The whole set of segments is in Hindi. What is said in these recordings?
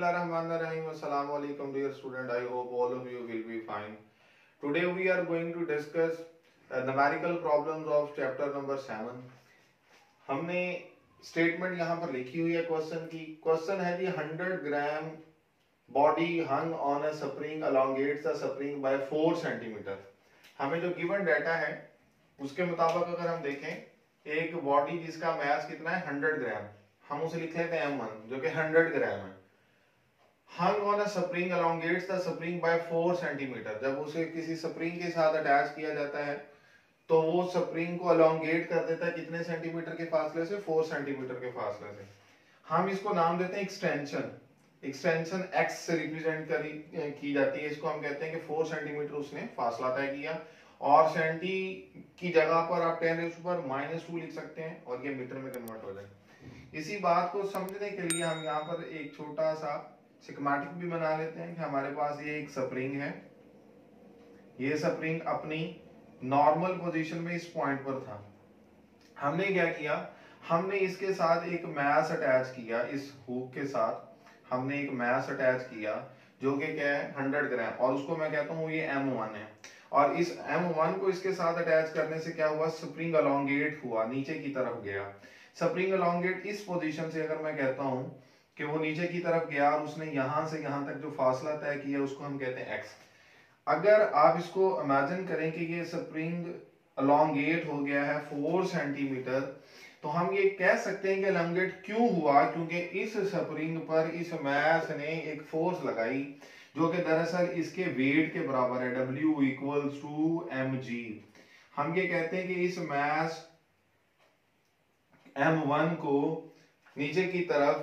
Bismillahirrahmanirrahim. Assalamu alaikum dear student. I hope all of you will be fine. Today we are going to discuss numerical problems of chapter number 7. हमने स्टेटमेंट यहाँ पर लिखी हुई है क्वेश्चन की. क्वेश्चन है जी 100 gram body hung on a spring elongates the spring by 4 centimetre. हमें जो गिवन डाटा है उसके मुताबिक अगर हम देखें एक बॉडी जिसका मास कितना है 100 ग्राम, हम उसे लिख लेते हैं m1 जो कि 100 ग्राम है. Hung on a spring elongates the spring by 4 centimetre. जब उसे किसी स्प्रिंग के साथ अटैच किया जाता है तो वो स्प्रिंग को अलोंगेट कर देता है कितने सेंटीमीटर के फासले से? 4 सेंटीमीटर के फासले से. हम इसको नाम देते हैं एक्सटेंशन. एक्सटेंशन x से रिप्रेजेंट की जाती है. इसको हम कहते हैं कि 4 सेंटीमीटर उसने फासला तय किया और सेंटी की जगह पर आप 10⁻² लिख सकते हैं और ये मीटर में कन्वर्ट हो जाएगा. इसी बात को समझने के लिए हम यहाँ पर एक छोटा सा स्कीमेटिक भी बना लेते हैं कि हमारे पास ये एक स्प्रिंग है. ये स्प्रिंग अपनी नॉर्मल पोजीशन में इस पॉइंट पर था. हमने क्या किया, हमने इसके साथ एक मास अटैच किया. इस हुक के साथ हमने एक मास अटैच किया जो कि क्या है 100 ग्राम और उसको मैं कहता हूँ ये m1 है. और इस m1 को इसके साथ अटैच करने से क्या हुआ, स्प्रिंग अलोंगेट हुआ, नीचे की तरफ गया. स्प्रिंग अलोंगेट इस पोजीशन से अगर मैं कहता हूं कि वो नीचे की तरफ गया और उसने यहां से यहां तक जो फासला तय किया उसको हम कहते हैं x. अगर आप इसको इमेजिन करें कि ये स्प्रिंग अलोंगेट हो गया है 4 सेंटीमीटर, तो हम ये कह सकते हैं कि अलोंगेट क्यों हुआ, क्योंकि इस स्प्रिंग पर इस मास ने एक फोर्स लगाई जो कि दरअसल इसके वेट के बराबर है. W = mg. हम ये कहते हैं कि इस मास m1 को नीचे की तरफ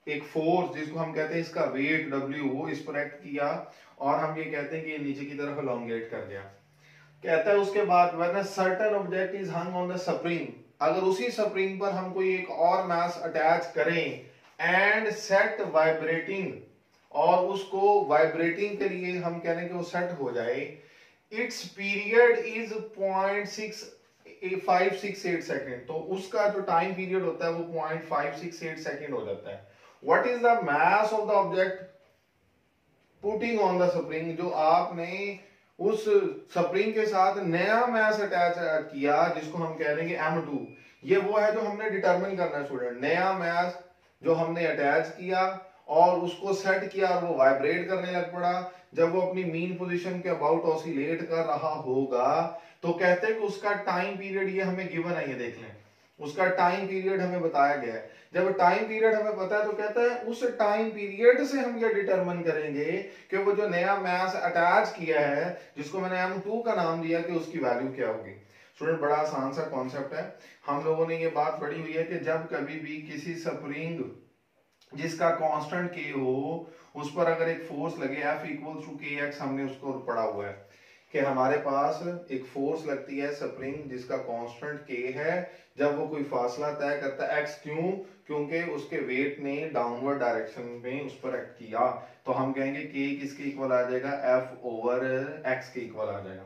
एक फोर्स जिसको हम कहते हैं इसका वेट W वो इस पर एक्ट किया और हम ये कहते हैं कि ये नीचे की तरफ अलोंगेट कर गया. कहता है उसके बाद when a certain object is hung on the spring, अगर उसी स्प्रिंग पर हम कोई एक और मास अटैच करें एंड सेट वाइब्रेटिंग, और उसको वाइब्रेटिंग के लिए हम कह रहे हैं कि वो सेट हो जाए, इट्स पीरियड इज 0.568 सेकेंड. तो उसका जो टाइम पीरियड होता है वो 0.568 सेकेंड हो जाता है. What is the mass of the object putting on the spring, जो आपने उस स्प्रिंग के साथ नया मास अटैच किया जिसको हम कह रहे हैं m2. ये वो है जो हमने डिटरमिन करना है स्टूडेंट. नया मास जो हमने अटैच किया और उसको सेट किया और वो वाइब्रेट करने लग पड़ा. जब वो अपनी मीन पोजीशन के अबाउट ऑसिलेट कर रहा होगा तो कहते हैं कि उसका टाइम पीरियड ये हमें गिवन है. ये देख लें, उसका टाइम पीरियड हमें बताया गया है. जब टाइम पीरियड हमें पता है तो कहता है उस टाइम पीरियड से हम ये डिटरमिन करेंगे कि वो जो नया मास अटैच किया है जिसको मैंने m2 का नाम दिया कि उसकी वैल्यू क्या होगी. स्टूडेंट बड़ा आसान सा कॉन्सेप्ट है. हम लोगों ने ये बात पढ़ी हुई है कि जब कभी भी किसी स्प्रिंग जिसका कांस्टेंट k हो उस पर अगर एक फोर्स लगे F = kx, हमने उसको पढ़ा हुआ है कि हमारे पास एक फोर्स लगती है स्प्रिंग जिसका कांस्टेंट k है जब वो कोई फासला तय करता है x. क्यों? क्योंकि उसके वेट ने डाउनवर्ड डायरेक्शन में उस पर एक्ट किया. तो हम कहेंगे k किसके इक्वल आ जाएगा, F/x के इक्वल आ जाएगा.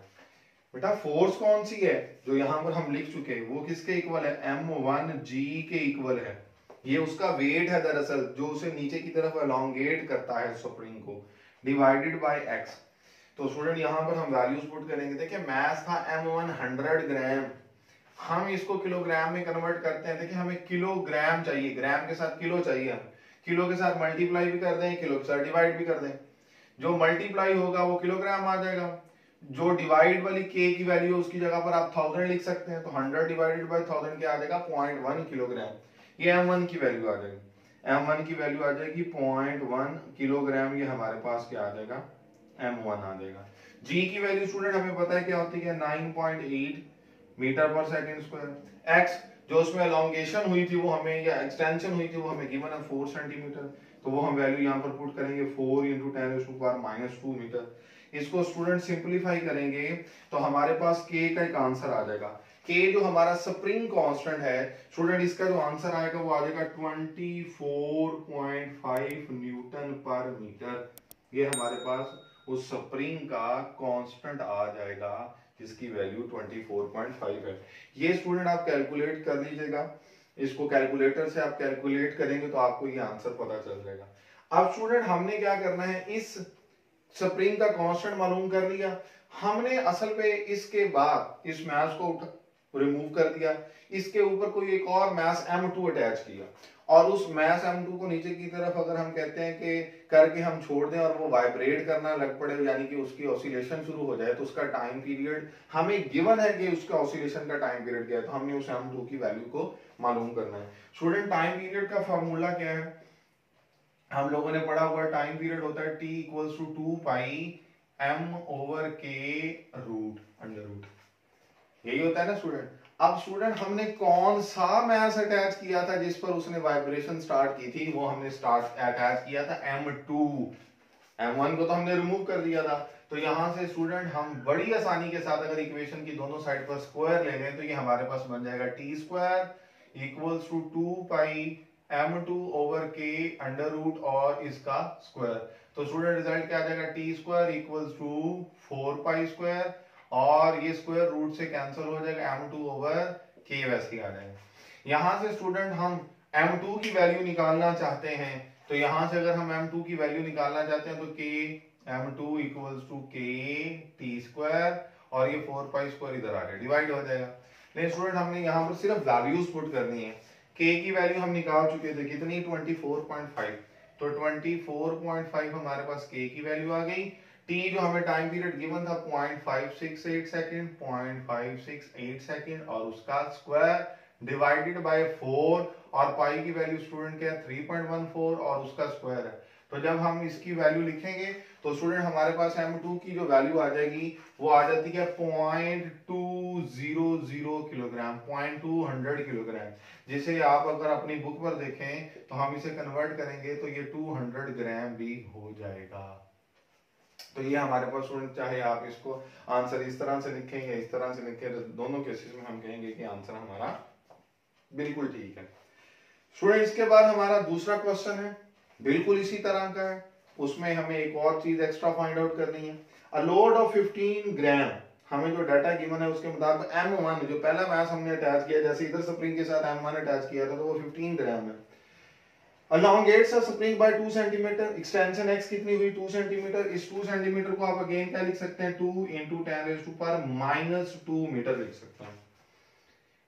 बेटा फोर्स कौन सी है जो यहां पर हम लिख चुके हैं, वो किसके इक्वल है, m1g के इक्वल है. ये उसका वेट है दरअसल जो उसे नीचे की तरफ अलोंगेट करता है स्प्रिंग को, डिवाइडेड बाय x. तो स्टूडेंट यहां पर हम वैल्यूज पुट करेंगे. देखिए मास था m1 100 ग्राम, हम इसको किलोग्राम में कन्वर्ट करते हैं. देखिए हमें किलोग्राम चाहिए, ग्राम के साथ किलो चाहिए. हम किलो के साथ मल्टीप्लाई भी कर दें, किलो के साथ डिवाइड भी कर दें. जो मल्टीप्लाई होगा वो किलोग्राम आ जाएगा. जो डिवाइड वाली k की वैल्यू उसकी जगह पर आप 1000 लिख सकते हैं. तो 100 डिवाइडेड बाय 1000 क्या आ जाएगा, 0.1 किलोग्राम. ये m1 की वैल्यू आ जाएगी. m1 की वैल्यू आ जाएगी 0.1 किलोग्राम. ये हमारे पास क्या आ जाएगा, m1 आ जाएगा. g की वैल्यू स्टूडेंट हमें पता है क्या होती है, 9.8 metre per second square. x जो उसमें एलोंगेशन हुई थी वो हमें, या एक्सटेंशन हुई थी वो हमें गिवन है 4 सेंटीमीटर. तो वो हम वैल्यू यहाँ पर पुट करेंगे 4 × 10⁻² मीटर. इसको स्टूडेंट सिंपलीफाई करेंगे तो हमारे पास k का एक आंसर आ जाएगा. k जो हमारा स्प्रिंग कांस्टेंट है स्टूडेंट, इसका जो आंसर आएगा वो आ जाएगा 24.5 न्यूटन पर मीटर. ये हमारे पास उस स्प्रिंग का कांस्टेंट आ जाएगा जिसकी वैल्यू 24.5 है. ये स्टूडेंट आप कैलकुलेट कर लीजिएगा. इसको कैलकुलेटर से आप कैलकुलेट करेंगे तो आपको ये आंसर पता चल जाएगा. अब स्टूडेंट हमने क्या करना है, इस स्प्रिंग का कांस्टेंट मालूम कर लिया हमने, असल पे इसके बाद इस मास को रिमूव कर दिया, इसके ऊपर कोई एक और मास m2 अटैच किया, और उस मास m2 को नीचे की तरफ अगर हम कहते हैं कि करके हम छोड़ दें और वो वाइब्रेट करना लग पड़े, यानी कि उसकी ऑसिलेशन शुरू हो जाए, तो उसका टाइम पीरियड हमें गिवन है कि उसका ऑसिलेशन का टाइम पीरियड क्या है, तो हमने उस m2 की वैल्यू को मालूम करना है। स्टूडेंट टाइम पीरियड का फार्मूला क्या है, हम लोगों ने पढ़ा हुआ टाइम पीरियड होता है t equals to 2 pi m over k root under root, यही होता है ना स्टूडेंट। अब स्टूडेंट हमने कौन सा मास अटैच किया था जिस पर उसने वाइब्रेशन स्टार्ट की थी, वो हमने स्टार्ट अटैच किया था m2, m1 को तो हमने रिमूव कर दिया था। तो यहां से स्टूडेंट हम बड़ी आसानी के साथ अगर इक्वेशन की दोनों साइड पर स्क्वायर ले लें तो ये हमारे पास बन जाएगा T square equals to 2 pi m2 over k under root और इसका स्क्वायर। तो स्टूडेंट रिजल्ट क्या आ जाएगा, T square equals to 4 pi square और ये स्क्वायर रूट से कैंसिल हो जाएगा, m2 ओवर k वैसे ही आ जाएगा। यहां से स्टूडेंट हम m2 की वैल्यू निकालना चाहते हैं, तो यहां से अगर हम m2 की वैल्यू निकालना चाहते हैं तो k m2 equals to k T square और ये 4 पाई स्क्वायर इधर आ गया, डिवाइड हो जाएगा। लेकिन स्टूडेंट हमने यहाँ पर सिर्फ वैल्यूज पुट करनी है, k की वैल्यू हम निकाल चुके थे कितनी 24.5, तो 24.5 हमारे पास k की वैल्यू आ गई। t जो हमें टाइम पीरियड गिवन था 0.568 सेकंड, 0.568 सेकंड और उसका स्क्वायर डिवाइडेड बाय 4 और पाई की वैल्यू स्टूडेंट क्या है 3.14 और उसका स्क्वायर है। तो जब हम इसकी वैल्यू लिखेंगे तो स्टूडेंट हमारे पास m2 की जो वैल्यू आ जाएगी वो आ जाती है 0.200 किलोग्राम, 0.200 किलोग्राम, जिसे आप अगर अपनी बुक पर देखें तो हम इसे कन्वर्ट करेंगे तो ये 200 ग्राम भी हो जाएगा। तो ये हमारे पास स्टूडेंट, चाहे आप इसको आंसर इस तरह से लिखें या इस तरह से लिखें, दोनों केसेस में हम कहेंगे कि आंसर हमारा बिल्कुल ठीक है। स्टूडेंट इसके बाद हमारा दूसरा क्वेश्चन है, बिल्कुल इसी तरह का है, उसमें हमें एक और चीज एक्स्ट्रा फाइंड आउट करनी है। अ लोड ऑफ 15 ग्राम, हमें जो डाटा गिवन है उसके मुताबिक m1 जो पहला मास हमने अटैच किया, जैसे इधर स्प्रिंग के साथ m1 अटैच किया था तो वो 15 ग्राम है। elongates a spring by 2 cm, extension x कितनी हुई 2 cm, इस 2 cm को आप अगेन क्या लिख सकते हैं 2 into 10 raised to power -2 metre लिख सकते हैं।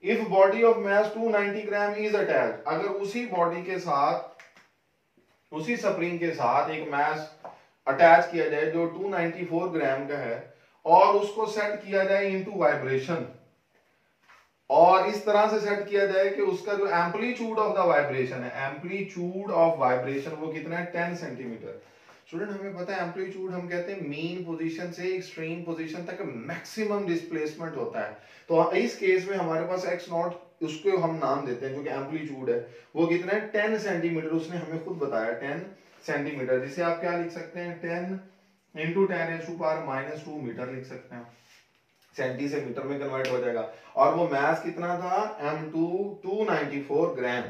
If body of mass 290 gram is attached, अगर उसी बॉडी के साथ उसी स्प्रिंग के साथ एक मास अटैच किया जाए जो 294 ग्राम का है और उसको सेट किया जाए इनटू वाइब्रेशन, और इस तरह से सेट किया जाए कि उसका जो एम्पलीट्यूड ऑफ द वाइब्रेशन है, एम्पलीट्यूड ऑफ वाइब्रेशन वो कितना है 10 सेंटीमीटर। स्टूडेंट हमें पता है एम्पलीट्यूड हम कहते हैं मीन पोजीशन से एक्सट्रीम पोजीशन तक मैक्सिमम डिस्प्लेसमेंट होता है। तो इस केस में हमारे पास एक्स नॉट, उसको हम नाम देते हैं जो कि एम्पलीट्यूड है, वो कितना है 10 सेंटीमीटर, उसने हमें खुद बताया 10 सेंटीमीटर, जिसे आप क्या लिख सकते हैं 10 इंटू 10⁻⁻2 मीटर लिख सकते हैं, सेंटी से मीटर में कन्वर्ट हो जाएगा। और वो मास कितना था m2 294 ग्राम।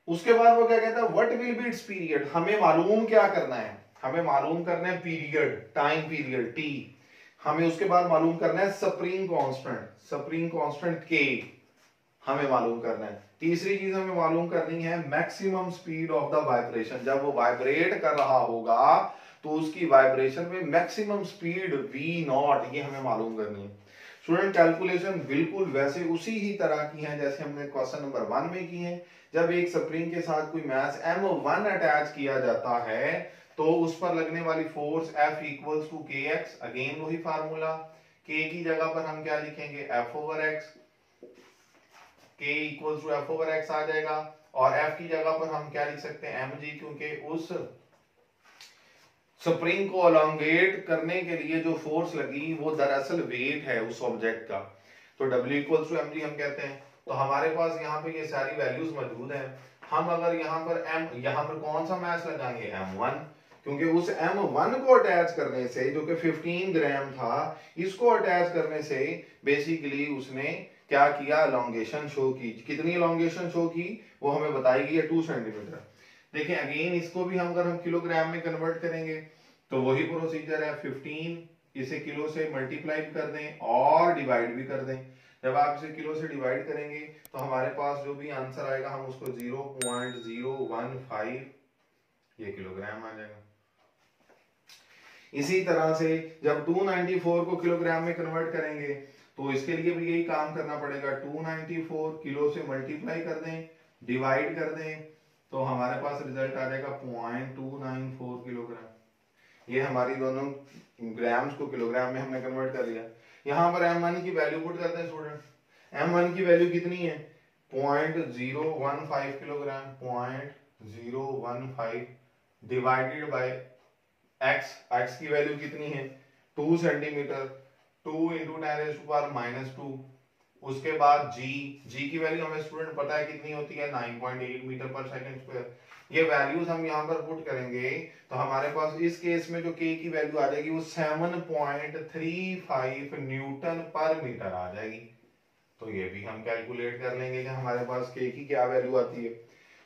उसके बाद वो क्या कहता है what will be it's period, हमें मालूम क्या करना है, हमें मालूम करना है पीरियड, टाइम पीरियड t, हमें उसके बाद मालूम करना है स्प्रिंग कांस्टेंट k हमें मालूम करना है। तीसरी चीज हमें मालूम करनी है maximum speed of the vibration, जब वो वाइब्रेट कर रहा होगा तो उसकी वाइब्रेशन में मैक्सिमम स्पीड v नॉट, ये हमें मालूम करनी है। स्टूडेंट कैलकुलेशन बिल्कुल वैसे उसी ही तरह की है जैसे हमने क्वेश्चन नंबर 1 में की है। जब एक स्प्रिंग के साथ कोई मास m1 अटैच किया जाता है तो उस पर लगने वाली force F equals to kx, again वही फार्मूला, k की जगह पर हम क्या लिखेंगे F over x, k equals to F over x आ जाएगा, और F की जगह पर हम क्या लिख सकते हैं mg, क्योंकि उस स्प्रिंग को अलोंगेट करने के लिए जो फोर्स लगी वो दरअसल वेट है उस ऑब्जेक्ट का, तो W इक्वल्स टू mg हम कहते हैं। तो हमारे पास यहाँ पे ये सारी वैल्यूज मौजूद हैं। हम अगर यहाँ पर कौन सा मास लगाएंगे m1, क्योंकि उस m1 को अटैच करने से जो कि 15 ग्राम था, इसको अटैच करने से बेसिकली उसने क्या किया, एलोंगेशन शो की। कितनी एलोंगेशन शो की वो हमें बताई गई है 2 सेंटीमीटर। देखिए अगेन इसको भी हम अगर हम किलोग्राम में कन्वर्ट करेंगे तो वही प्रोसीजर है, 15 इसे किलो से मल्टीप्लाई कर दें और डिवाइड भी कर दें। जब आप इसे किलो से डिवाइड करेंगे तो हमारे पास जो भी आंसर आएगा हम उसको 0.015 ये किलोग्राम आ जाएगा। इसी तरह से जब 294 को किलोग्राम में कन्वर्ट करेंगे तो इसके लिए भी यही काम करना पड़ेगा। 294 किलो से मल्टीप्लाई कर दें, डिवाइड कर दें, तो हमारे पास रिजल्ट आ जाएगा 0.294 किलोग्राम। ये हमारी दोनों ग्राम्स को किलोग्राम में हमने कन्वर्ट कर लिया। यहाँ पर m1 की वैल्यू पुट करते हैं स्टूडेंट। m1 की वैल्यू कितनी है? 0.015 किलोग्राम। 0.015 डिवाइडेड बाय x की वैल्यू कितनी है? 2 सेंटीमीटर। 2 इंटू 10⁻⁻²। उसके बाद g की वैल्यू हमें स्टूडेंट पता है कितनी होती है? 9.8 मीटर पर सेकंड स्क्वायर। ये वैल्यूज हम यहाँ पर पुट करेंगे तो हमारे पास इस केस में जो k की वैल्यू आ जाएगी वो 7.35 न्यूटन पर मीटर आ जाएगी। तो ये भी हम कैलकुलेट कर लेंगे कि हमारे पास k की क्या वैल्यू आती है।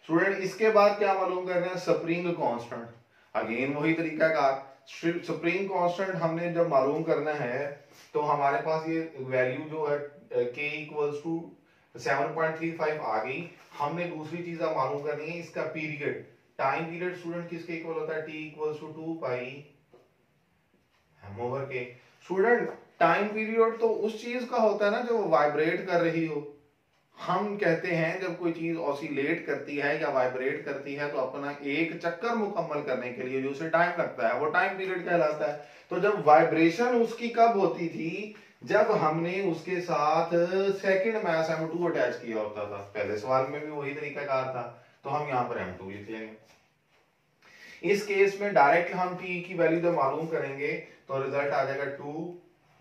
स्टूडेंट इसके बाद क्या मालूम कर रहे हैं? Spring constant. अगेन वही तरीका का स्प्रिंग कांस्टेंट हमने जब मालूम करना है तो हमारे पास ये वैल्यू जो है k इक्वल्स टू 7.35 आ गई। हमने दूसरी चीज मालूम करनी है इसका पीरियड। टाइम पीरियड स्टूडेंट किसके इक्वल होता है? t equals to 2 pi m over k। Student time period तो उस चीज का होता है ना जो वाइब्रेट कर रही हो। हम कहते हैं जब कोई चीज ऑसिलेट करती है या वाइब्रेट करती है तो अपना एक चक्कर मुकम्मल करने के लिए जो उसे टाइम लगता है वो टाइम पीरियड कहलाता है। तो जब वाइब्रेशन उसकी कब होती थी? जब हमने उसके साथ सेकंड मास m2 अटैच किया होता था। पहले सवाल में भी वही तरीका कार था, तो हम यहाँ पर m2 लिख लेंगे। इस केस में डायरेक्ट हम t की वैल्यू जब मालूम करेंगे तो रिजल्ट आ जाएगा 2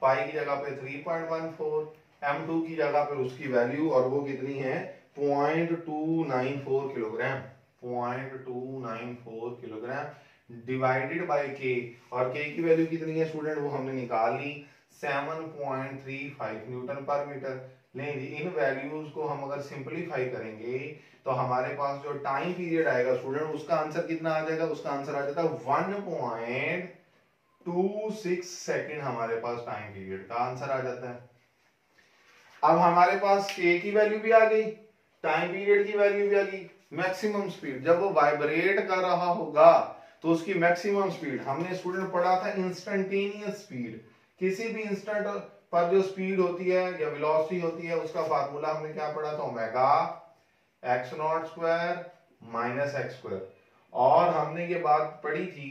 पाई की जगह पे 3.14, m2 की जगह पे उसकी वैल्यू और वो कितनी है? 0.294 kilogram. 0.294 kilogram divided by k। और k की वैल्यू कितनी है स्टूडेंट? वो हमने निकाल ली 7.35 न्यूटन पर मीटर। लेंगे इन वैल्यूज को हम अगर सिंपलीफाई करेंगे तो हमारे पास जो टाइम पीरियड आएगा स्टूडेंट उसका आंसर कितना आ जाएगा? उसका आंसर आ जाता है 1.26 सेकंड। हमारे पास टाइम पीरियड का आंसर आ जाता है। अब हमारे पास k की वैल्यू भी आ गई, टाइम पीरियड की वैल्यू भी आ गई। मैक्सिमम स्पीड जब वो वाइब्रेट कर रहा होगा तो उसकी मैक्सिमम स्पीड हमने स्टूडेंट पढ़ा था इंस्टेंटेनियस स्पीड। किसी भी इंस्टेंट पर जो स्पीड होती है या वेलोसिटी होती है उसका फार्मूला हमने क्या पढ़ा था? Omega x naught square minus x square. और हमने ये बात पढ़ी थी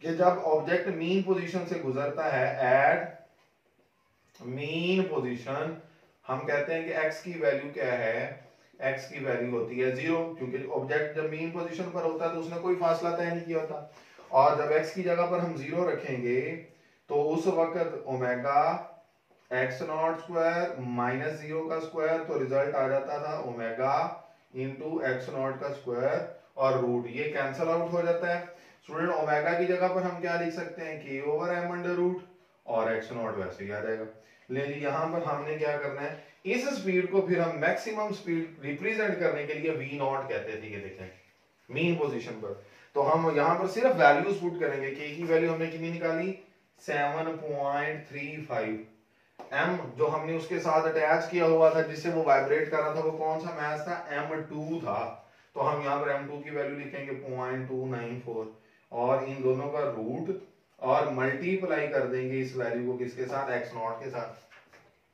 कि जब ऑब्जेक्ट मीन पोजीशन से गुजरता है एट मीन पोजीशन हम कहते हैं कि x की वैल्यू क्या है? x की वैल्यू होती है 0, क्योंकि ऑब्जेक्ट जब मीन पोजीशन पर होता है तो उसने कोई फासला तय नहीं किया होता। और जब x की जगह पर हम 0 रखेंगे तो उस वक्त omega x naught square minus 0 का स्क्वायर, तो रिजल्ट आ जाता था ओमेगा इंटू एक्स नॉट का स्क्वायर और रूट। ये कैंसल आउट हो जाता है स्टूडेंट। ओमेगा की जगह पर हम क्या लिख सकते हैं? k over m under root और एक्स नॉट वैसे ही आ जाएगा। लेकिन यहाँ पर हमने क्या करना है? इस स्पीड को फिर हम मैक्सिमम स्पीड रिप्रेजेंट करने के लिए v नॉट कहते थे। ये देखें मीन पोजीशन पर, तो हम यहाँ पर सिर्फ वैल्यूज पुट करेंगे। k की वैल्यू हमने कितनी निकाली? 7.35। m जो हमने उसके साथ अटैच किया हुआ था जिससे वो वाइब्रेट कर रहा था वो कौन सा मास था? m2 था। तो हम यहाँ पर m2 की वैल्यू लिखेंगे 0.294 और इन दोनों का रूट और मल्टीप्लाई कर देंगे इस वैल्यू को किसके साथ? एक्स नॉट के साथ।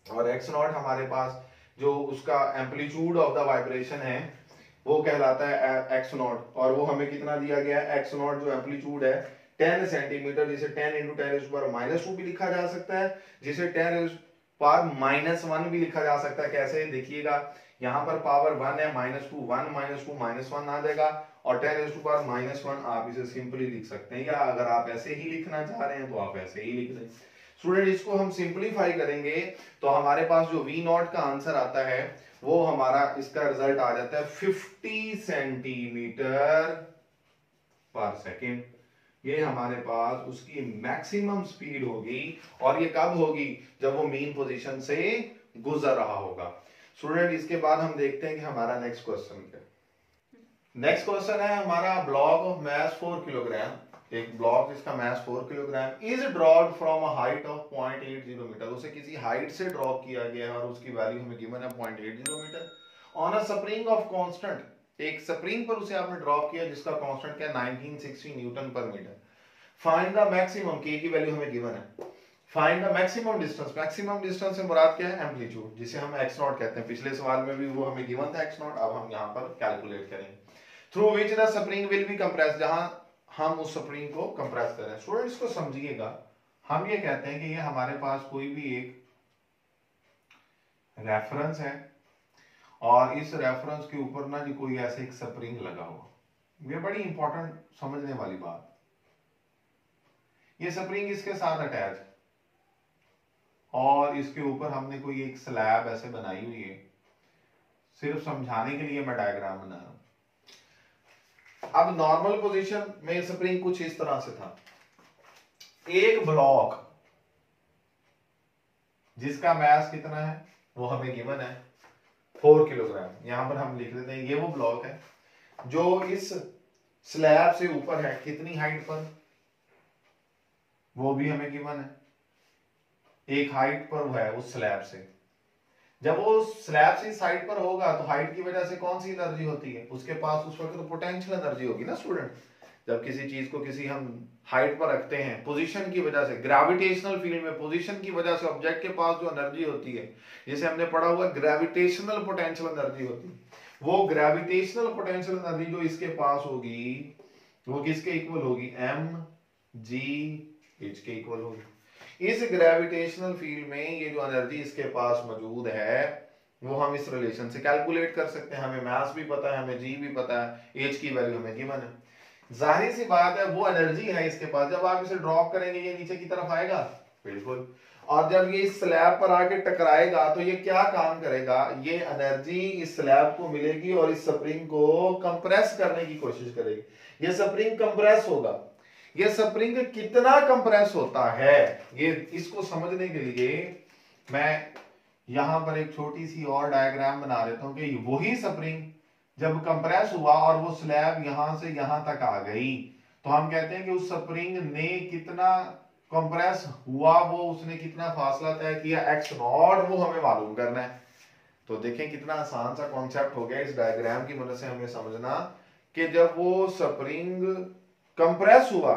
और एक्स नॉट हमारे पास जो उसका एम्पलीट्यूड ऑफ द वाइब्रेशन है वो कहलाता है एक्स नॉट। और वो हमें कितना दिया गया है? एक्स नॉट जो एम्पलीट्यूड है 10 सेंटीमीटर, जिसे 10 इंटू 10⁻⁻2 भी लिखा जा सकता है, जिसे 10⁻⁻1 भी लिखा जा सकता है। कैसे? देखिएगा यहाँ पर पावर 1 है, -2 1 -2 -1 आ जाएगा और 10⁻⁻1 आप इसे सिंपली लिख सकते हैं, या अगर आप ऐसे ही लिखना चाह रहे हैं तो आप ऐसे ही लिख दें। स्टूडेंट इसको हम सिंपलीफाई करेंगे तो हमारे पास जो v नॉट का आंसर आता है वो हमारा इसका रिजल्ट आ जाता है 50 सेंटीमीटर पर सेकेंड। ये हमारे पास उसकी मैक्सिमम स्पीड होगी और ये कब होगी? जब वो मेन पोजीशन से गुजर रहा होगा। स्टूडेंट इसके बाद हम देखते हैं कि हमारा नेक्स्ट क्वेश्चन क्या है। नेक्स्ट क्वेश्चन है हमारा ब्लॉक ऑफ मास 4 किलोग्राम। एक ब्लॉक जिसका mass 4 kilogram is dropped from a height of 0.80 metre. उसे किसी हाइट से ड्रॉप किया गया है और उसकी वैल्यू हमें गिवन है 0.80 metre on a spring of constant एक स्प्रिंग पर उसे आपने ड्रॉप किया जिसका कांस्टेंट क्या है 1960 न्यूटन पर मीटर। फाइंड द मैक्सिमम, के की वैल्यू हमें गिवन है। Find the maximum distance, maximum distance से मुराद क्या है एम्पलीट्यूड, जिसे हम एक्स नॉट कहते हैं। पिछले सवाल में भी वो हमें गिवन था एक्स नॉट, अब हम यहाँ पर कैलकुलेट करेंगे। Through which the spring will be compress, जहां हम उस स्प्रिंग को कंप्रेस करें। स्टूडेंट्स को समझिएगा, हम ये कहते हैं कि ये हमारे पास कोई भी एक रेफरेंस है और इस रेफरेंस के ऊपर ना जी कोई ऐसे एक स्प्रिंग लगा हुआ, ये बड़ी इंपॉर्टेंट समझने वाली बात। ये स्प्रिंग इसके साथ अटैच और इसके ऊपर हमने कोई एक स्लैब ऐसे बनाई हुई है, सिर्फ समझाने के लिए मैं डायग्राम बना रहा हूं। अब नॉर्मल पोजीशन में स्प्रिंग कुछ इस तरह से था, एक ब्लॉक जिसका मास कितना है वो हमें गिवन है 4 किलोग्राम। यहां पर हम लिख देते हैं ये वो ब्लॉक है जो इस स्लैब से ऊपर है, कितनी हाइट पर वो भी हमें गिवन है, एक हाइट पर वो है उस स्लैब से। जब वो स्लैब से इस हाइट पर होगा तो हाइट की वजह से कौन सी एनर्जी होती है उसके पास, उस वक्त तो पोटेंशियल एनर्जी होगी ना स्टूडेंट। जब किसी चीज को किसी हम हाइट पर रखते हैं, पोजीशन की वजह से, ग्रेविटेशनल फील्ड में पोजीशन की वजह से ऑब्जेक्ट के पास जो एनर्जी होती है, जैसे हमने पढ़ा हुआ ग्रेविटेशनल पोटेंशियल एनर्जी होती है, वो ग्रेविटेशनल पोटेंशियल एनर्जी जो इसके पास होगी वो किसके इक्वल होगी, एम जी एच के इक्वल होगी। इस ग्रेविटेशनल फील्ड में ये जो एनर्जी इसके पास मौजूद है वो हम इस रिलेशन से कैलकुलेट कर सकते हैं। हमें मास भी पता है, हमें जी भी पता है, एच की वैल्यू हमें गिवन है। जाहिर सी बात है वो एनर्जी है इसके पास, जब आप इसे ड्रॉप करेंगे ये नीचे की तरफ आएगा, बिल्कुल, और जब ये इस स्लैब पर आके टकराएगा तो ये क्या काम करेगा, ये एनर्जी इस स्लैब को मिलेगी और इस स्प्रिंग को कंप्रेस करने की कोशिश करेगी। ये स्प्रिंग कंप्रेस होगा। ये स्प्रिंग कितना कंप्रेस होता है ये इसको समझने के लिए मैं यहां पर एक छोटी सी और डायग्राम बना देता हूं कि वही स्प्रिंग जब कंप्रेस हुआ और वो स्लैब यहां से यहां तक आ गई तो हम कहते हैं कि उस स्प्रिंग ने कितना कंप्रेस हुआ, वो उसने कितना फासला तय किया एक्स नॉट, वो हमें मालूम करना है। तो देखें कितना आसान सा कॉन्सेप्ट हो गया इस डायग्राम की मदद से हमें समझना कि जब वो स्प्रिंग कंप्रेस हुआ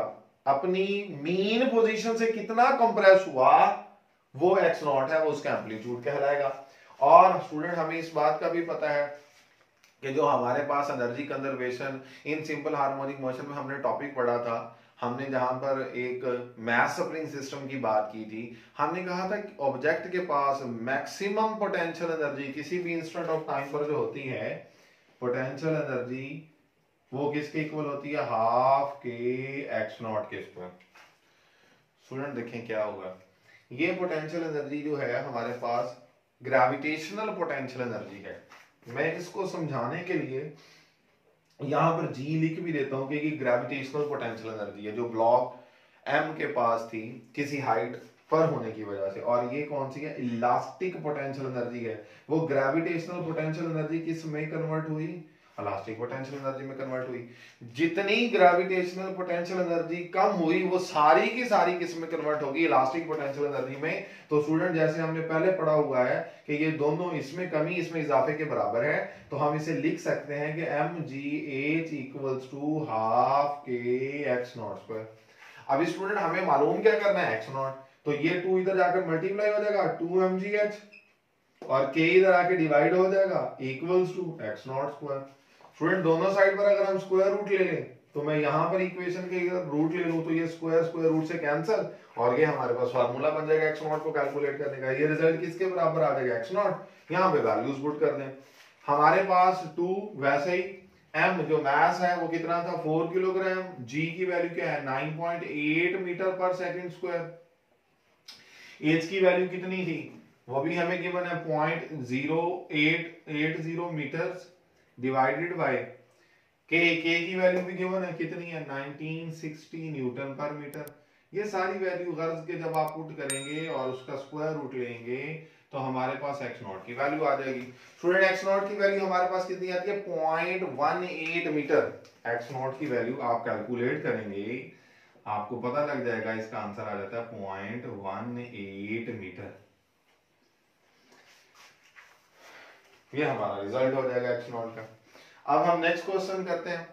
अपनी मीन पोजीशन से कितना कंप्रेस हुआ वो एक्स नॉट है, वो उसका एम्पलीट्यूड कहलाएगा। और स्टूडेंट हमें इस बात का भी पता है कि जो हमारे पास energy conservation in simple harmonic motion में हमने टॉपिक पढ़ा था, हमने जहां पर एक मास स्प्रिंग सिस्टम की बात की थी, हमने कहा था कि ऑब्जेक्ट के पास मैक्सिमम पोटेंशियल एनर्जी किसी भी इंस्टेंट ऑफ टाइम पर जो होती है, पोटेंशियल एनर्जी वो किसके इक्वल होती है, हाफ के एक्स नॉट के स्क्वायर। स्टूडेंट देखें क्या होगा, ये पोटेंशियल एनर्जी जो है हमारे पास ग्रेविटेशनल पोटेंशियल एनर्जी है। मैं इसको समझाने के लिए यहां पर जी लिख भी देता हूं कि ये ग्रेविटेशनल पोटेंशियल एनर्जी है जो ब्लॉक एम के पास थी किसी हाइट पर होने की वजह से, और ये कौन सी है, इलास्टिक पोटेंशियल एनर्जी है। वो ग्रेविटेशनल पोटेंशियल एनर्जी किस में कन्वर्ट हुई, इलास्टिक पोटेंशियल एनर्जी में कन्वर्ट हुई। जितनी ग्रेविटेशनल पोटेंशियल एनर्जी कम हुई वो सारी की सारी किस में कन्वर्ट होगी, इलास्टिक पोटेंशियल एनर्जी में। तो स्टूडेंट जैसे हमने पहले पढ़ा हुआ है कि ये दोनों इसमें कमी इसमें इजाफे के बराबर है, तो हम इसे लिख सकते हैं कि M G H equals to half K X naught square. अभी स्टूडेंट हमें मालूम क्या करना है, एक्स नॉट, तो ये 2 इधर जाकर मल्टीप्लाई हो जाएगा 2 mgh और k इधर आके डिवाइड हो जाएगा equals to X naught square. Student दोनों साइड पर अगर हम स्क्वायर रूट ले लें तो मैं यहां पर इक्वेशन के इधर रूट ले लूं तो ये स्क्वायर स्क्वायर रूट से कैंसिल और ये हमारे पास फार्मूला बन जाएगा एक्स नॉट को कैलकुलेट करने का। ये रिजल्ट किसके बराबर आ जाएगा, एक्स नॉट। यहां पे वैल्यूज पुट कर दें, हमारे पास 2, वैसे ही m जो मास है वो कितना था 4 किलोग्राम, g की वैल्यू क्या है 9.8 metre per second square, h की वैल्यू कितनी थी वो भी हमें गिवन है 0.0880 मीटर डिवाइडेड बाय k की वैल्यू भी गिवन है कितनी है 1960 न्यूटन पर मीटर। ये सारी वैल्यू गर्ज के जब आप पुट करेंगे और उसका स्क्वायर रूट लेंगे तो हमारे पास एक्स नॉट की वैल्यू आ जाएगी। स्टूडेंट एक्स नॉट की वैल्यू हमारे पास कितनी आती है 0.18 मीटर। एक्स नॉट की वैल्यू आप कैलकुलेट करेंगे आपको पता लग जाएगा, इसका आंसर आ जाता है 0.18 मीटर। ये हमारा रिजल्ट हो जाएगा एक्स नॉट का। अब हम नेक्स्ट क्वेश्चन करते हैं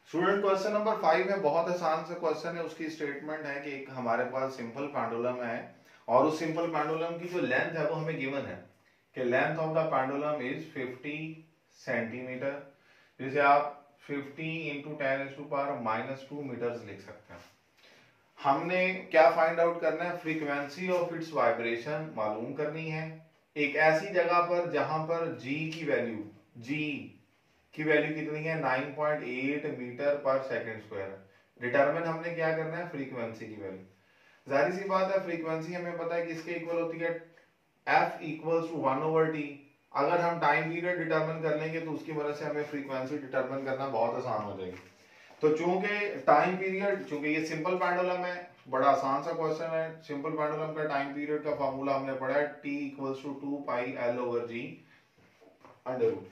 स्टूडेंट। क्वेश्चन नंबर 5 है, बहुत आसान सा क्वेश्चन है। उसकी स्टेटमेंट है कि एक हमारे पास सिंपल पेंडुलम है और उस सिंपल पेंडुलम की जो लेंथ है वो हमें गिवन है कि length of the pendulum is 50 centimetre, जिसे आप 50 इंटू 10⁻⁻2 मीटर्स लिख सकते हैं। हमने क्या फाइंड आउट करना है, फ्रीक्वेंसी ऑफ इट्स वाइब्रेशन मालूम करनी है एक ऐसी जगह पर जहां पर जी की वैल्यू कितनी है, 9.8 metre per second square. Determine हमने क्या करना है, फ्रीक्वेंसी की वैल्यू। जाहिर सी बात है फ्रीक्वेंसी हमें पता है किसके इक्वल होती है, f इक्वल्स टू 1/t। अगर हम टाइम पीरियड डिटरमिन कर लेंगे तो उसकी वजह से हमें फ्रीक्वेंसी डिटरमिन करना बहुत आसान हो जाएगी। तो चूंकि टाइम पीरियड, चूंकि ये सिंपल पेंडुलम है, बड़ा आसान सा क्वेश्चन है। सिंपल पेंडुलम का टाइम पीरियड का फार्मूला हमने पढ़ा है, t equals to 2πl/g under root.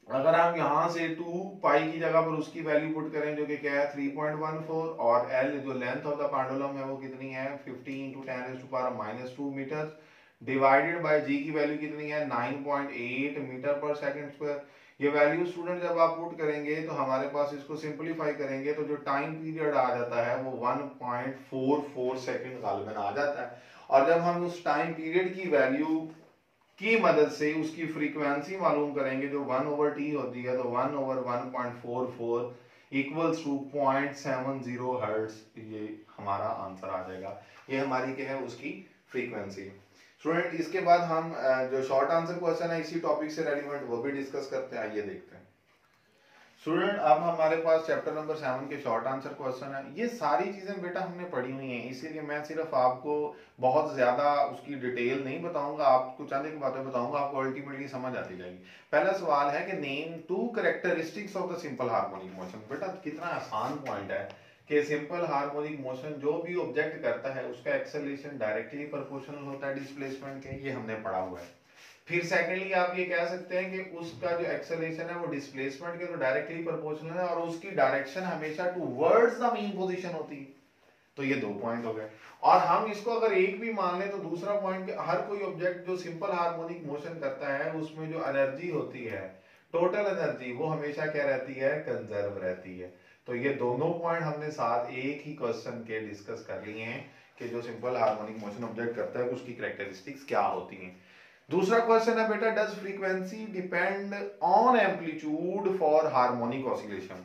अगर हम यहां से 2π की जगह पर उसकी वैल्यू पुट करें जो कि क्या है 3.14, और l जो लेंथ ऑफ द पेंडुलम है वो कितनी है 50 into 10⁻⁻2 metre, divided by g की वैल्यू कितनी है 9.8 मीटर पर सेकंड स्क्वायर। ये वैल्यू स्टूडेंट जब आप पुट करेंगे तो हमारे पास इसको सिंपलीफाई करेंगे तो जो टाइम पीरियड आ जाता है वो 1.44 सेकंड गालिबन आ जाता है। और जब हम उस टाइम पीरियड की वैल्यू की मदद से उसकी फ्रीक्वेंसी मालूम करेंगे जो 1/t होती है, तो 1/1.44 इक्वल्स टू 0.70 हर्ट्ज, ये हमारा आंसर आ जाएगा। ये हमारी क्या है उसकी फ्रीक्वेंसी। स्टूडेंट इसके बाद हम जो शॉर्ट आंसर क्वेश्चन है इसी टॉपिक से रेलिवेंट वो भी डिस्कस करते हैं, आइए देखते हैं। स्टूडेंट अब हमारे पास चैप्टर नंबर 7 के शॉर्ट आंसर क्वेश्चन है। ये सारी चीजें बेटा हमने पढ़ी हुई हैं, इसीलिए मैं सिर्फ आपको बहुत ज्यादा उसकी डिटेल नहीं बताऊंगा, आपको चंद एक बातें बताऊंगा, आपको अल्टीमेटली समझ आती जाएगी। पहला सवाल है कि name 2 characteristics of the simple harmonic motion. बेटा कितना आसान पॉइंट है कि सिंपल हार्मोनिक मोशन जो भी ऑब्जेक्ट करता है उसका एक्सेलरेशन डायरेक्टली प्रोपोर्शनल होता है डिस्प्लेसमेंट के, ये हमने पढ़ा हुआ है। फिर सेकेंडली आप ये कह सकते हैं कि उसका जो एक्सेलरेशन है वो डिस्प्लेसमेंट के तो डायरेक्टली प्रोपोर्शनल है और उसकी डायरेक्शन हमेशा टुवर्ड्स द मीन पोजीशन होती है। तो ये 2 पॉइंट हो गए। और हम इसको अगर एक भी मान लें तो दूसरा पॉइंट कि हर कोई ऑब्जेक्ट जो सिंपल हार्मोनिक मोशन करता है उसमें जो एनर्जी होती है, टोटल एनर्जी, वो हमेशा क्या रहती है, कंजर्व रहती है। तो ये दोनों पॉइंट हमने साथ एक ही क्वेश्चन के डिस्कस कर लिए हैं कि जो सिंपल हार्मोनिक मोशन ऑब्जेक्ट करता है उसकी कैरेक्टरिस्टिक्स क्या होती हैं। दूसरा क्वेश्चन है बेटा, does frequency depend on amplitude for harmonic oscillation.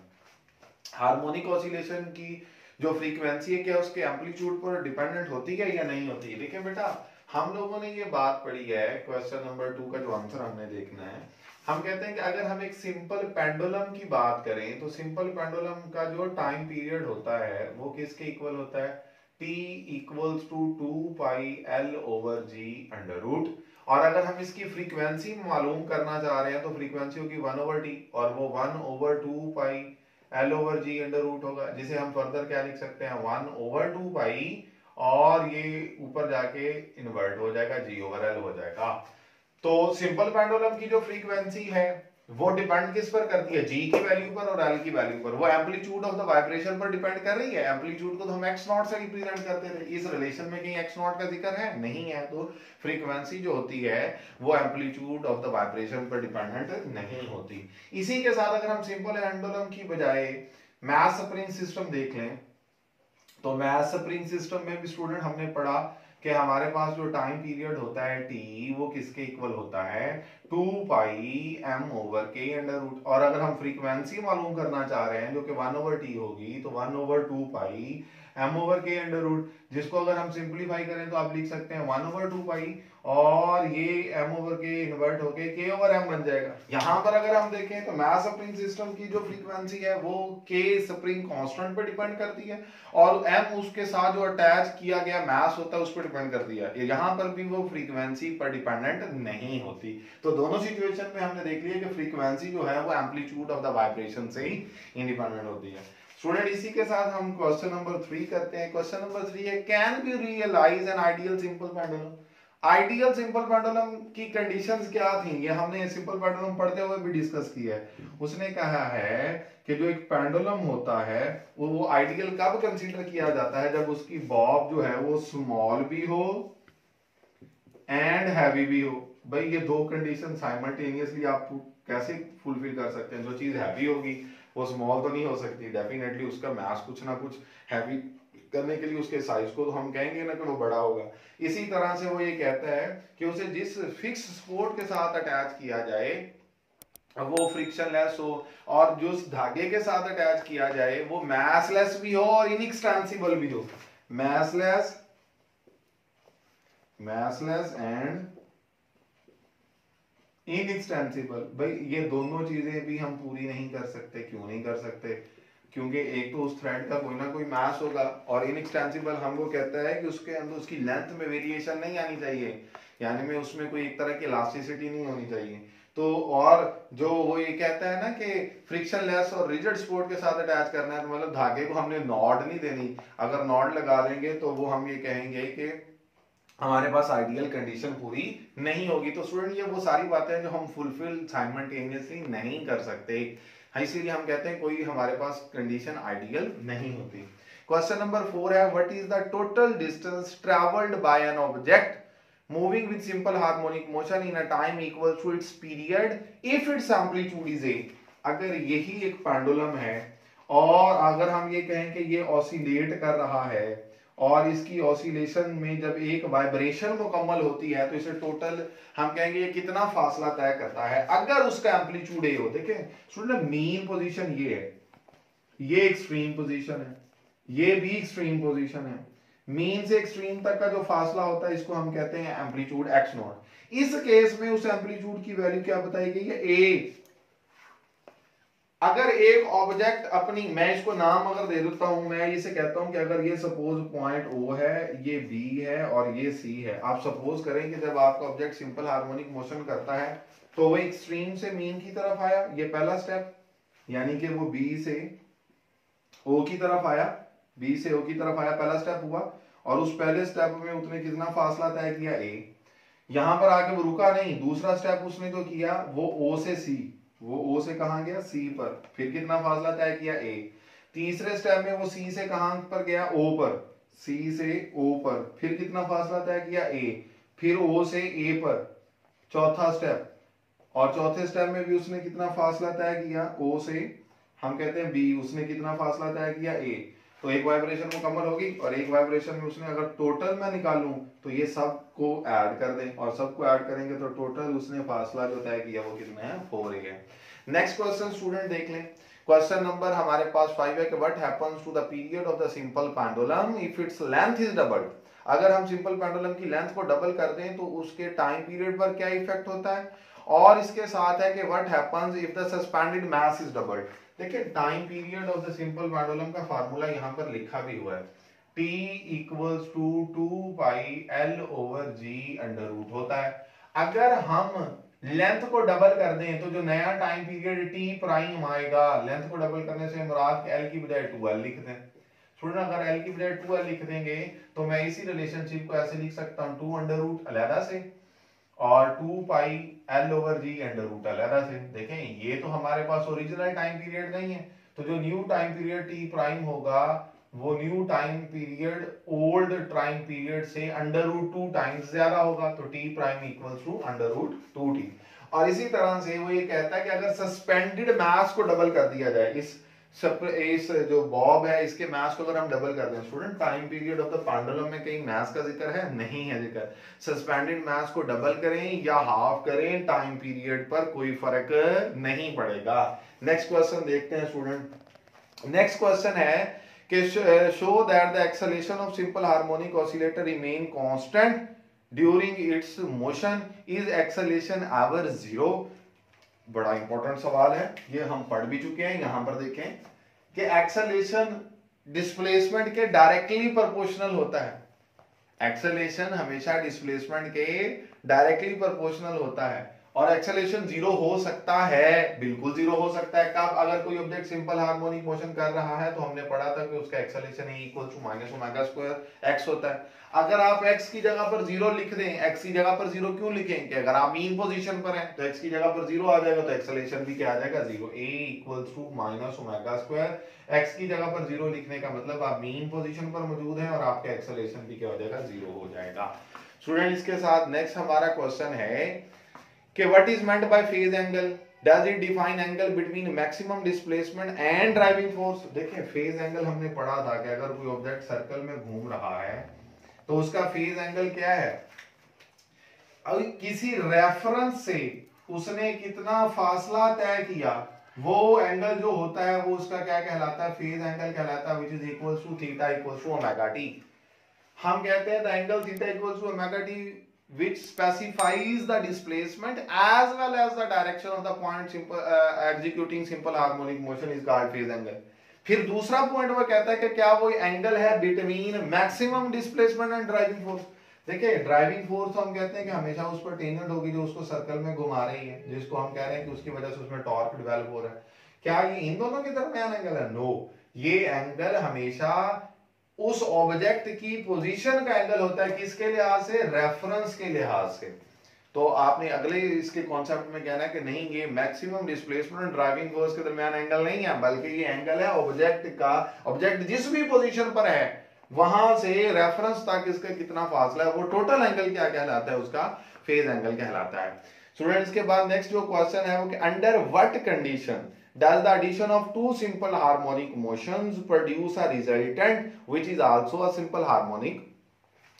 Harmonic oscillation की जो फ्रीक्वेंसी है क्या उसके एम्पलीट्यूड पर डिपेंडेंट होती है या नहीं होती है। देखिए बेटा हम लोगों ने ये बात पढ़ी है, क्वेश्चन नंबर 2 का जो आंसर हमने देखना है, हम कहते हैं कि अगर हम एक सिंपल पेंडुलम की बात करें तो सिंपल पेंडुलम का जो टाइम पीरियड होता है वो किसके इक्वल होता है, t equals to 2πl/g under root. और अगर हम इसकी फ्रीक्वेंसी मालूम करना चाह रहे हैं तो फ्रीक्वेंसी होगी 1/t और वो 1/2πl/g अंडर रूट होगा, जिसे हम फर्दर क्या लिख सकते हैं 1/2π और ये ऊपर जाके इन्वर्ट हो जाएगा, g/l हो जाएगा। तो सिंपल पेंडुलम की जो फ्रीक्वेंसी है वो डिपेंड किस पर करती है, g की वैल्यू पर और l की वैल्यू पर। वो एम्पलीट्यूड ऑफ द वाइब्रेशन पर डिपेंड कर रही है। एम्पलीट्यूड को तो हम x0 से रिप्रेजेंट करते थे, इस रिलेशन में कहीं x0 का जिक्र है नहीं है, तो फ्रीक्वेंसी जो होती है वो एम्पलीट्यूड ऑफ द वाइब्रेशन पर डिपेंडेंट नहीं होती। इसी के साथ अगर हम सिंपल पेंडुलम की बजाय मैस स्प्रिंग सिस्टम देख लें तो मैस स्प्रिंग सिस्टम में भी स्टूडेंट हमने पढ़ा कि हमारे पास जो टाइम पीरियड होता है t वो किसके इक्वल होता है 2πm/k अंडर रूट। और अगर हम फ्रीक्वेंसी मालूम करना चाह रहे हैं जो कि 1/t होगी तो 1/2πm/k अंडर रूट, जिसको अगर हम सिंपलीफाई करें तो आप लिख सकते हैं 1/2π और ये m/k इन्वर्ट होके k/m बन जाएगा। यहां पर अगर हम देखें तो मैस स्प्रिंग सिस्टम की जो फ्रीक्वेंसी है वो k स्प्रिंग कांस्टेंट पर डिपेंड करती है और m उसके साथ जो अटैच किया गया मैस होता है उस पर डिपेंड करती है। यहाँ पर भी वो फ्रीक्वेंसी पर डिपेंडेंट नहीं होती। तो दोनों सिचुएशन में हमने देख लिया कि फ्रीक्वेंसी जो है वो एम्पलीट्यूड ऑफ द वाइब्रेशन से ही इंडिपेंडेंट होती है। स्टूडेंट इसी के साथ हम क्वेश्चन नंबर 3 करते हैं। क्वेश्चन नंबर 3 है, can be realise an ideal simple pendulum. Ideal simple pendulum की कंडीशंस क्या थी, ये हमने सिंपल पेंडुलम पढ़ते हुए भी डिस्कस किया है। उसने कहा है कि जो एक पेंडुलम होता है वो आइडियल कब कंसीडर किया जाता है, जब उसकी बॉब जो है वो स्मॉल भी हो एंड हैवी भी हो। भाई ये दो कंडीशन साइमल्टेनियसली आप कैसे फुलफिल कर सकते हैं? जो चीज हैवी होगी वो स्मॉल तो नहीं हो सकती, डेफिनेटली उसका मास कुछ ना कुछ हैवी करने के लिए उसके साइज को तो हम कहेंगे ना कि वो बड़ा होगा। इसी तरह से वो ये कहता है कि उसे जिस फिक्स सपोर्ट के साथ अटैच किया जाए वो फ्रिक्शनलेस हो, और जो उस धागे के साथ अटैच किया जाए वो मैसलेस भी हो और इनएक्सटेंसिबल भी हो। मैसलेस एंड इनएक्सटेंसिबल। भाई ये दोनों चीजें भी हम पूरी नहीं कर सकते। क्यों नहीं कर सकते? क्योंकि एक तो उस थ्रेड का कोई ना कोई मास होगा, और इनएक्सटेंसिबल हमको कहता है कि उसके अंदर उसकी लेंथ में वेरिएशन नहीं आनी चाहिए, यानी में उसमें कोई एक तरह की इलास्टिसिटी नहीं होनी चाहिए। तो और जो वो ये कहता है ना कि फ्रिक्शनलेस और रिजिड सपोर्ट के साथ अटैच करना है, तो मतलब धागे को हमने नॉड नहीं देनी। अगर नॉड लगा देंगे तो वो हम ये कहेंगे कि हमारे पास आइडियल कंडीशन पूरी नहीं होगी। तो स्टूडेंट ये वो सारी बातें हैं जो हम फुलफिल साइमल्टेनियसली नहीं कर सकते, इसीलिए हम कहते हैं कोई हमारे पास कंडीशन आइडियल नहीं होती। क्वेश्चन नंबर 4 है, what is the total distance travelled by an object moving with simple harmonic motion in a time equal to its period if its amplitude is A. अगर यही एक पेंडुलम है और अगर हम ये कहें कि ये ऑसिलेट कर रहा है और इसकी ऑसिलेशन में जब एक वाइब्रेशन मुकम्मल होती है तो इसे टोटल हम कहेंगे ये कितना फासला तय करता है अगर उसका एम्पलीट्यूड ए हो। देखें स्टूडेंट मीन पोजीशन ये है, ये एक्सट्रीम पोजीशन है, ये भी एक्सट्रीम पोजीशन है। मीन से एक्सट्रीम तक का जो फासला होता है इसको हम कहते हैं एम्पलीट्यूड एक्स नॉट। इस केस में उस एम्पलीट्यूड की वैल्यू क्या बताई गई है? ए। अगर एक ऑब्जेक्ट अपनी, मैं इसको नाम अगर दे देता हूं, मैं इसे कहता हूं कि अगर ये सपोज पॉइंट ओ है, ये बी है और ये सी है। आप सपोज करें कि जब आपका ऑब्जेक्ट सिंपल हार्मोनिक मोशन करता है तो वो एक्सट्रीम से मीन की तरफ आया, ये पहला स्टेप, यानी कि वो बी से ओ की तरफ आया, बी से ओ की तरफ आया, पहला स्टेप हुआ। और उस पहले स्टेप में उसने कितना फासला तय किया? ए। यहां पर आके वो रुका नहीं, दूसरा स्टेप उसने जो किया वो ओ से सी, वो ओ से कहां गया? सी पर, फिर कितना फासला तय किया? ए। तीसरे स्टेप में वो सी से कहां पर गया? ओ पर, सी से ओ पर, फिर कितना फासला तय किया? ए। फिर ओ से ए पर, चौथा स्टेप, और चौथे स्टेप में भी उसने कितना फासला तय किया? ओ से हम कहते हैं बी, उसने कितना फासला तय किया? ए। तो एक वाइब्रेशन मुकम्मल होगी और एक वाइब्रेशन में उसने अगर टोटल मैं निकालूं तो ये सब को ऐड कर दें, और सबको ऐड करेंगे तो टोटल उसने फासला जो तय किया वो कितना है? 4 है। नेक्स्ट क्वेश्चन स्टूडेंट देख लें। क्वेश्चन नंबर हमारे पास 5 है कि what happens to the period of the simple pendulum if its length is doubled. अगर हम सिंपल पेंडुलम की लेंथ को डबल कर दें तो उसके टाइम पीरियड पर क्या इफेक्ट होता है? और इसके साथ है कि what happens if the suspended mass is doubled. देखिए time period of the simple pendulum का फार्मूला यहां पर लिखा भी हुआ है, T equals to 2 pi L over G under root होता है। अगर हम लेंथ को डबल कर दें तो जो नया टाइम पीरियड T प्राइम आएगा, लेंथ को डबल करने से मुराद L की बजाय 2L लिख दें। स्टूडेंट अगर L की बजाय 2L लिख देंगे तो मैं इसी रिलेशनशिप को ऐसे लिख सकता हूं 2 अंडर रूट अलहदा से और 2 pi L over G under root अलहदा से। देखें ये तो हमारे पास ओरिजिनल टाइम पीरियड नहीं है, तो जो new time period T prime होगा वो new time period old time period से अंडर रूट 2 टाइम्स ज्यादा होगा, तो T prime equals to under root 2T। और इसी तरह से वो ये कहता है कि अगर सस्पेंडेड मास को डबल कर दिया जाए, इस जो बॉब है इसके मास को अगर हम डबल कर दें, student time period of the pendulum में कहीं मास का जिक्र है? नहीं है जिक्र। सस्पेंडेड मास को डबल करें या हाफ करें, टाइम पीरियड पर कोई फर्क नहीं पड़ेगा। नेक्स्ट क्वेश्चन देखते हैं स्टूडेंट। नेक्स्ट क्वेश्चन है कि show that the acceleration of simple harmonic oscillator remain constant during its motion, is acceleration ever zero. बड़ा इंपॉर्टेंट सवाल है, ये हम पढ़ भी चुके हैं। यहां पर देखें कि एक्सेलरेशन डिस्प्लेसमेंट के डायरेक्टली प्रोपोर्शनल होता है। एक्सेलरेशन हमेशा डिस्प्लेसमेंट के डायरेक्टली प्रोपोर्शनल होता है, और एक्सेलरेशन जीरो हो सकता है, बिल्कुल जीरो हो सकता है। कब? अगर कोई ऑब्जेक्ट सिंपल हार्मोनिक मोशन कर रहा है तो हमने पढ़ा था कि उसका acceleration equal to minus omega square X होता है। अगर आप x की जगह पर जीरो लिख दें, x की जगह पर जीरो क्यों लिखें? कि अगर आप मीन पोजीशन पर हैं तो x की जगह पर जीरो आ जाएगा, तो एक्सेलरेशन भी क्या आ जाएगा? Zero. a equals to minus omega square, x की जगह पर जीरो लिखने का मतलब आप मीन पोजीशन पर मौजूद हैं और आपका एक्सेलरेशन भी क्या हो जाएगा? जीरो हो जाएगा। स्टूडेंट इसके साथ नेक्स्ट हमारा क्वेश्चन है कि what is meant by phase angle. Does it define angle between maximum displacement and driving force. देखिए फेज एंगल हमने पढ़ा था कि अगर कोई ऑब्जेक्ट सर्कल में घूम रहा है तो उसका फेज एंगल क्या है, अब किसी रेफरेंस से उसने कितना फासला तय किया वो एंगल जो होता है वो उसका क्या कहलाता है, फेज एंगल कहलाता है, which is equals to theta equals to omega T. हम कहते हैं the angle theta equals to omega T which specifies the displacement as well as the direction of the point executing simple harmonic motion is called phase angle। फिर दूसरा पॉइंट वो कहता है कि क्या वो एंगल है between maximum displacement and driving force. देखिए ड्राइविंग फोर्स हम कहते हैं कि हमेशा उस पर टेंजेंट होगी जो उसको सर्कल में घुमा रही है, जिसको हम कह रहे हैं कि उसकी वजह से उसमें टॉर्क डेवलप हो रहा है। क्या ये इन दोनों के दरमियान एंगल है? नो, ये एंगल हमेशा उस ऑब्जेक्ट की पोजीशन का एंगल होता है, किसके लिहाज से, रेफरेंस के लिहाज से। तो आपने अगले इसके कॉन्सेप्ट में कहना है कि नहीं ये मैक्सिमम डिस्प्लेसमेंट और ड्राइविंग फोर्स के दरमियान एंगल नहीं है, बल्कि ये एंगल है ऑब्जेक्ट का, ऑब्जेक्ट जिस भी पोजीशन पर है वहां से रेफरेंस तक इसका कितना फासला है, वो टोटल एंगल क्या कहलाता है, उसका फेज एंगल कहलाता है। स्टूडेंट्स के बाद नेक्स्ट जो क्वेश्चन है वो कि under what condition does the addition of two simple harmonic motions produce a resultant which is also a simple harmonic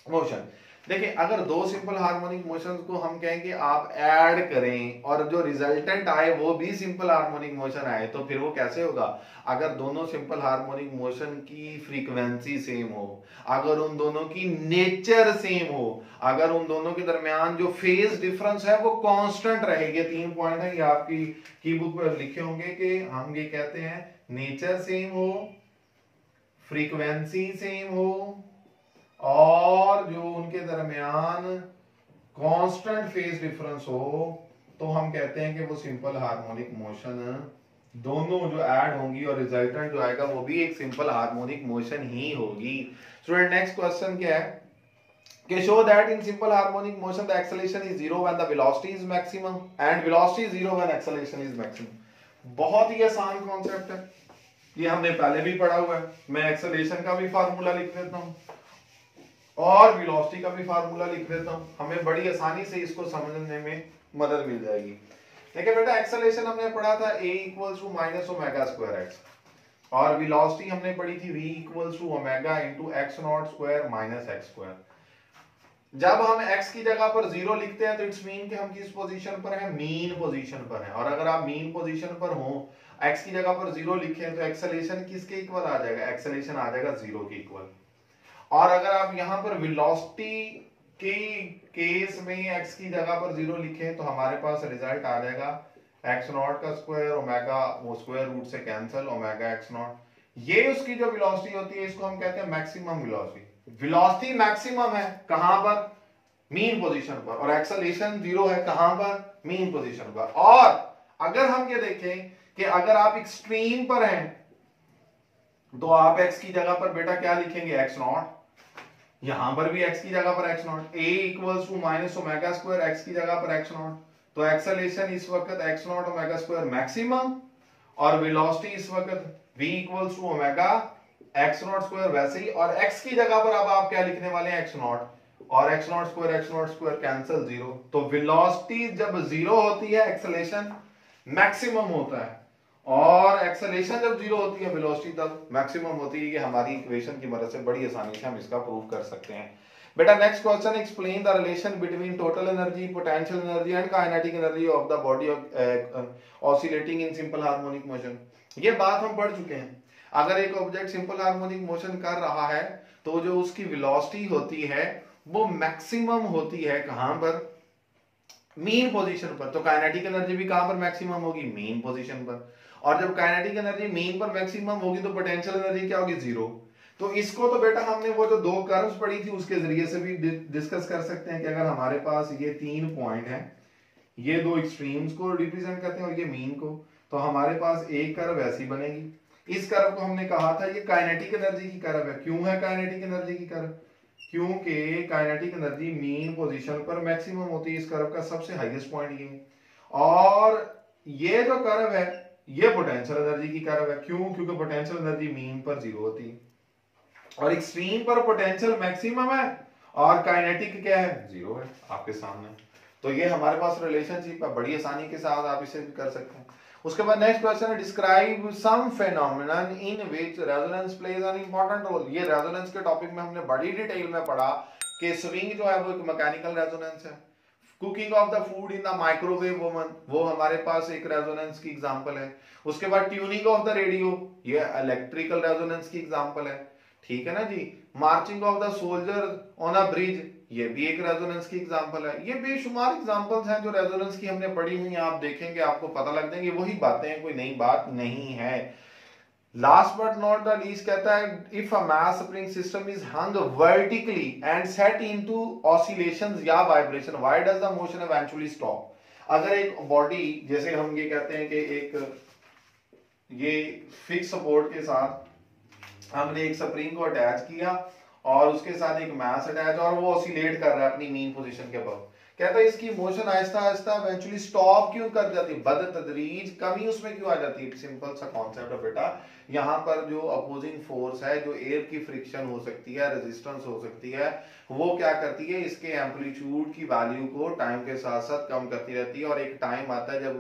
motion। देखिए अगर दो सिंपल हार्मोनिक मोशंस को हम कहें कि आप ऐड करें और जो रिजल्टेंट आए वो भी सिंपल हार्मोनिक मोशन आए तो फिर वो कैसे होगा, अगर दोनों सिंपल हार्मोनिक मोशन की फ्रीक्वेंसी सेम हो, अगर उन दोनों की नेचर सेम हो, अगर उन दोनों के दरमियान जो फेज डिफरेंस है वो कांस्टेंट रहेगी। 3 पॉइंट है ये आपकी की बुक पर लिखे होंगे कि हम ये कहते हैं नेचर सेम हो, फ्रीक्वेंसी सेम हो और जो उनके दरमियान कांस्टेंट फेज डिफरेंस हो, तो हम कहते हैं कि वो सिंपल हार्मोनिक मोशन दोनों जो ऐड होंगी और रिजल्टेंट जो आएगा वो भी एक सिंपल हार्मोनिक मोशन ही होगी। स्टूडेंट नेक्स्ट क्वेश्चन क्या है कि show that in simple harmonic motion the acceleration is zero when the velocity is maximum and velocity is zero when acceleration is maximum. बहुत ही आसान कॉन्सेप्ट है, ये हमने पहले भी पढ़ा हुआ है। मैं एक्सेलरेशन का भी फार्मूला लिख देता हूं और वेलोसिटी का भी फार्मूला लिख देता हूं, हमें बड़ी आसानी से इसको समझने में मदद मिल जाएगी। देखिए बेटा एक्सेलरेशन हमने पढ़ा था a equals to minus omega square X और वेलोसिटी हमने पढ़ी थी v equals to omega into x naught square minus x square. जब हम x की जगह पर 0 लिखते हैं तो इट्स मीन कि हम किस पोजीशन पर हैं, मीन पोजीशन पर हैं। और अगर आप मीन पोजीशन पर हो, x की जगह पर 0 लिखें तो एक्सेलरेशन किसके इक्वल आ जाएगा, एक्सेलरेशन आ जाएगा 0 के इक्वल। और अगर आप यहां पर वेलोसिटी के केस में x की जगह पर 0 लिखें तो हमारे पास रिजल्ट आ जाएगा x नॉट का स्क्वायर ओमेगा वो स्क्वायर रूट से कैंसिल ओमेगा x नॉट। ये उसकी जो वेलोसिटी होती है इसको हम कहते हैं मैक्सिमम वेलोसिटी। वेलोसिटी मैक्सिमम है कहां पर, मीन पोजीशन पर, और एक्सेलरेशन 0 है कहां पर, मीन पोजीशन पर। और अगर हम ये देखें कि अगर आप एक्सट्रीम पर हैं तो आप x की जगह पर बेटा क्या लिखेंगे, x नॉट, यहां पर भी x की जगह पर x naught, a equals to minus omega square x की जगह पर x नॉट। तो एक्सेलरेशन इस वक्त x naught omega square maximum और वेलोसिटी इस वक्त v equals to omega x naught square वैसे ही, और x की जगह पर अब आप क्या लिखने वाले हैं, x नॉट, और x नॉट स्क्वायर कैंसिल 0। तो वेलोसिटी जब 0 होती है एक्सेलरेशन मैक्सिमम होता है, और एक्सेलरेशन जब 0 होती है वेलोसिटी तब मैक्सिमम होती है। ये हमारी इक्वेशन की मदद से बड़ी आसानी से हम इसका प्रूव कर सकते हैं। बेटा next question, explain the relation between total energy, potential energy and kinetic energy of the body oscillating in simple harmonic motion. ये बात हम पढ़ चुके हैं। अगर एक ऑब्जेक्ट सिंपल हार्मोनिक मोशन कर रहा है तो जो उसकी वेलोसिटी होती है वो मैक्सिमम होती है कहां पर, मीन पोजीशन पर। तो काइनेटिक एनर्जी भी कहां पर मैक्सिमम होगी, मीन पोजीशन पर। और जब काइनेटिक एनर्जी मीन पर मैक्सिमम होगी तो पोटेंशियल एनर्जी क्या होगी, 0। तो इसको तो बेटा हमने वो जो 2 कर्व्स पढ़ी थी उसके जरिए से भी डिस्कस कर सकते हैं कि अगर हमारे पास ये 3 पॉइंट हैं, ये 2 एक्सट्रीम्स को रिप्रेजेंट करते हैं और ये मीन को, तो हमारे पास एक कर्व ऐसी बनेगी। इस कर्व को हमने कहा था ये काइनेटिक एनर्जी की कर्व है। क्यों है काइनेटिक एनर्जी की कर्व, क्योंकि काइनेटिक एनर्जी मीन पोजीशन पर मैक्सिमम होती है। इस कर्व का सबसे हाईएस्ट पॉइंट ये, और ये जो कर्व है ये पोटेंशियल एनर्जी की कर्व है। क्यों, क्योंकि पोटेंशियल एनर्जी मीन पर 0 होती है और एक्सट्रीम पर पोटेंशियल मैक्सिमम है और काइनेटिक क्या है, 0 है आपके सामने। तो ये हमारे पास रिलेशनशिप है, बड़ी आसानी के साथ आप इसे भी कर सकते हैं। उसके बाद नेक्स्ट क्वेश्चन है, describe some phenomenon in which resonance plays an important role. ये रेजोनेंस के टॉपिक में हमने बड़ी डिटेल में पढ़ा कि स्विंग जो है वो एक मैकेनिकल रेजोनेंस है। Cooking of the food in the microwave oven, वो हमारे पास एक रेजोनेंस की एग्जांपल है। उसके बाद ट्यूनिंग ऑफ द रेडियो, ये इलेक्ट्रिकल रेजोनेंस की एग्जांपल है, ठीक है ना जी। Marching of the soldier on a bridge, ये भी एक रेजोनेंस की एग्जांपल है। ये बेशुमार एग्जांपल्स हैं जो रेजोनेंस की हमने पढ़ी हुई हैं, आप देखेंगे आपको पता लग देंगे वही बातें हैं, कोई नई बात नहीं है। Last but not the least कहता है, if a mass spring system is hung vertically and set into oscillations या vibration, why does the motion eventually stop. अगर एक बॉडी, जैसे हम ये कहते हैं कि एक ये फिक्स सपोर्ट के साथ हमने एक स्प्रिंग को अटैच किया और उसके साथ एक मास अटैच और वो ऑसिलेट कर रहा है अपनी मीन पोजीशन के अबव, कहता है इसकी motion Aahista Aahista eventually stop क्यों कर जाती है, बदतदरीज कमी उसमें क्यों आ जाती है। सिंपल सा कॉन्सेप्ट है बेटा, यहाँ पर जो अपोजिंग फोर्स है, जो एयर की फ्रिक्शन हो सकती है, रेजिस्टेंस हो सकती है, वो क्या करती है, इसके एम्पलीट्यूड की वैल्यू को टाइम के साथ साथ कम करती रहती है और एक टाइम आता है जब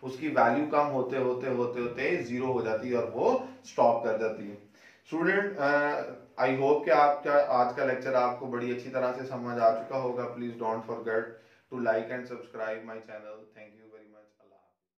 उसकी वैल्यू कम होते होते होते होते जीरो हो जाती है और वो स्टॉप कर जाती है। स्टूडेंट, आई होप कि आपका आज का लेक्चर आपको बड़ी अच्छी तरह से समझ आ चुका होगा। Please don't forget to like and subscribe my channel. Thank you.